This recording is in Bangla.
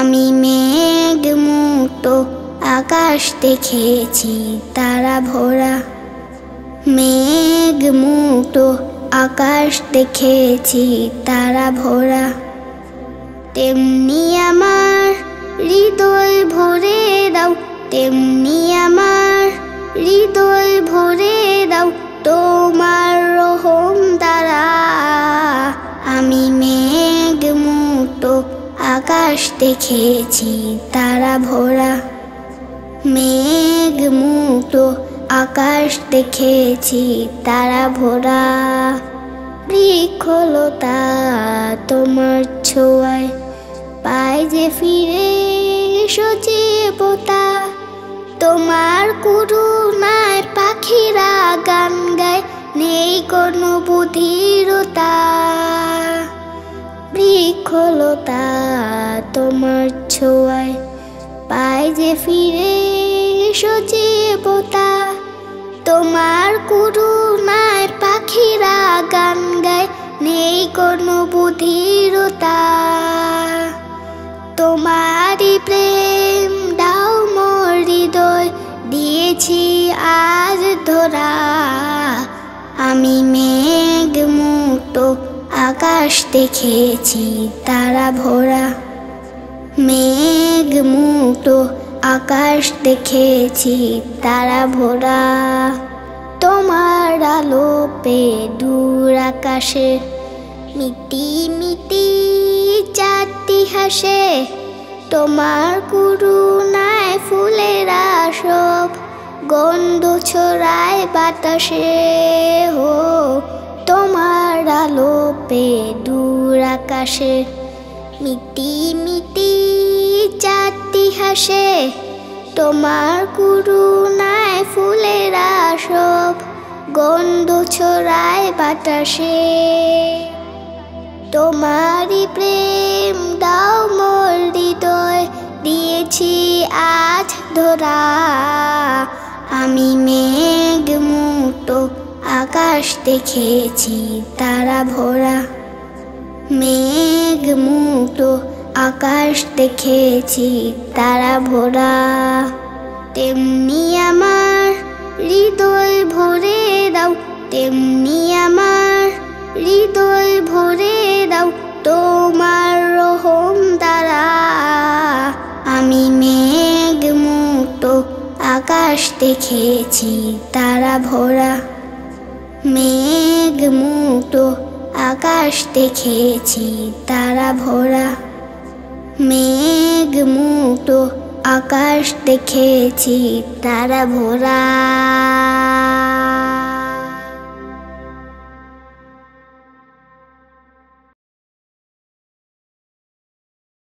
আমি মেঘ মুক্ত আকাশ দেখেছি তারা ভরা। মেঘ মুক্ত আকাশ দেখেছি তারা ভরা। তেমনি আমার হৃদয় ভরে দাও, তেমনি আমার হৃদয় ভরে দাও তোমার রহম দ্বারা। আমি মেঘ মুক্ত আকাশ দেখেছি তারা ভরা। মেঘ মুক্ত আকাশ দেখেছি তারা ভরা। বৃক্ষলতা তোমার ছোঁয়ায় পায় যে ফিরে সজীবতা। তোমার করুণায় পাখিরা গান গায়, নেই কোনো বধিরতা। বৃক্ষলতা তোমার ছোঁয়ায় পায় যে ফিরে সজীবতা। তোমার করুণায় পাখিরা গান গায়, নেই কোনো বধিরতা। তোমারই প্রেম দাও মোর হৃদয়, দিয়েছি আজ ধরা। আমি মেঘ মুক্ত আকাশ দেখেছি তারা ভরা। মেঘ মুক্ত আকাশ দেখেছি তারা ভরা। তোমার আলো পেয়ে দূর আকাশে মিটি মিটি চাঁদটি হাসে। তোমার করুণায় ফুলেরা সব গন্ধ ছড়ায় বাতাসে। হো তোমার আলো পেয়ে দূর আকাশে মিটি মিটি চাঁদটি হাসে। তোমার করুণায় ফুলেরা সব গন্ধ ছড়ায় বাতাসে। তোমারই প্রেম দাও মোর হৃদয়, দিয়েছি আজ ধরা। আমি মেঘ মুক্ত আকাশ দেখেছি তারা ভরা। মেঘ মুক্ত আকাশ দেখেছি তারা ভরা। তেমনি আমার হৃদয় ভরে দাও, তেমনি আমার হৃদয় ভরে দাও তোমার রহম দ্বারা। আমি মেঘ মুক্ত আকাশ দেখেছি তারা ভরা। মেঘ মুক্ত আকাশ দেখেছি তারা ভরা। মেঘ মুক্ত আকাশ দেখেছি তারা ভরা।